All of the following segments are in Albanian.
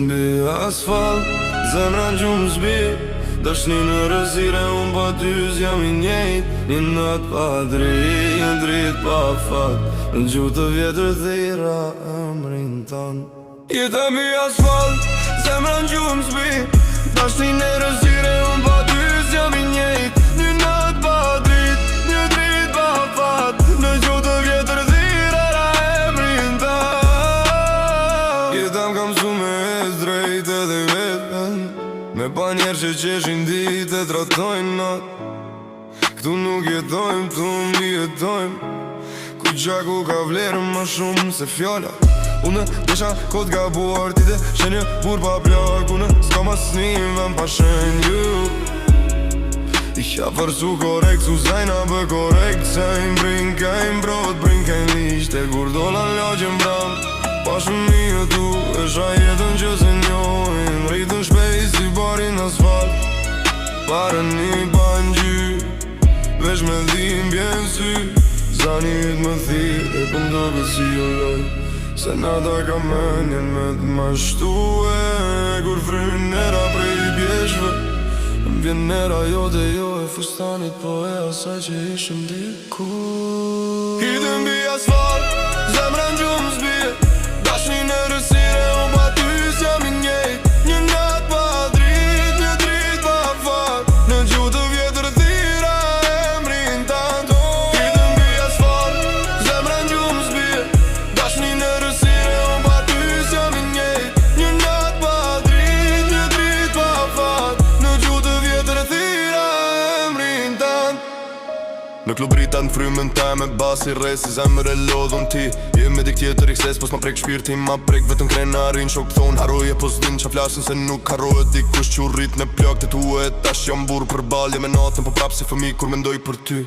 Jetë mbi asfalt, zemra gjumë zbi. Dashni në rëzire, unë pa ty s'jam i njejt. Një natë pa dritë, një dritë pa fat. Në gjutë të vjetër thira emrin ton. Jetë mbi asfalt, zemra gjumë zbi. Dashni në rëzire, unë pa ty s'jam i njejt. Një natë pa dritë, një dritë pa fat. Në gjutë të vjetër thira emrin ton. Jetëm kam su me drejt edhe vetën. Me pa njerë që qeshin dit e tratojnë not. Këtu nuk jetojmë, tu mbi jetojmë. Ku gjaku ka vlerë ma shumë se fjalla. Unë desha kod gabuar, ti dhe shenjë bur pa plak. Unë s'ka mas një vëm pa shenjë. I kja përsu korekt, su zajna bë korekt. Sajnë brinkajnë brot, brinkajnë lisht. E kur dola lagjen bram, pa shumë një tu. Esha jetën që se njojnë, rritën shpejt si barin asfalt. Pare një bangjy, vesh me dhim bjen sy. Zanit më thirë, e pëndogët si jo loj. Se nata ka menjen me t'mashtue. Kur fryn nera prej bjeshve, m'vjen nera jo dhe jo e fustanit. Po e asaj që ishëm diku. Hitëm bi asfalt, zemra n'gjumë zbije. Dashni në rësire, unë pa ty s'jam i njejt. Një natë pa dritë, një dritë pa fat. Në gjutë të vjetër thira emrin tant. Hitëm bi asfalt, zemra n'gjumë zbije. Dashni në rësire, unë pa ty s'jam i njejt. Një natë pa dritë, një dritë pa fat. Në gjutë të vjetër thira emrin tant. Në klub rritan frymën ta me basi resi zemër e lodhun ti. Me dik tjetër i kses, pos ma prek shpirti, ma prek vetëm krenarin. Shok thonë haroje, pos din qa flasin se nuk haroje. Dikush që rrit në plak të tu e tash jam burë për balje. Me natën po prap si fëmi kur mendoj për ty.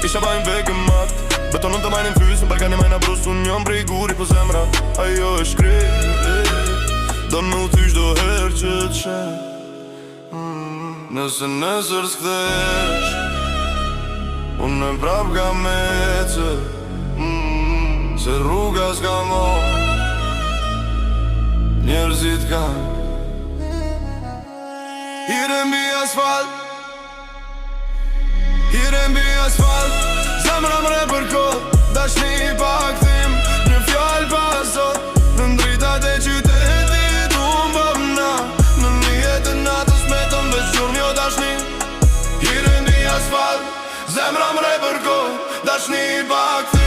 Isha bajnë veke mat, betonon të majnë në fysën. Balkani majnë abrus, unë jam prej guri po zemra. Ajo e shkret, do në thysh do her që t'shet. Nëse nesër s'kthesh, unë e prap ka mece. Se rruga s'ka mo, njerëzit kanë. Hirem bi asfalt, hirem bi asfalt. Zemra mre për kod, dashni pa këthim. Një fjall pa sot, në ndritat e qytetit unë bëmna. Në një jetë natës me të mbeq gjurëm jo dashni. Hirem bi asfalt, zemra mre për kod, dashni pa këthim.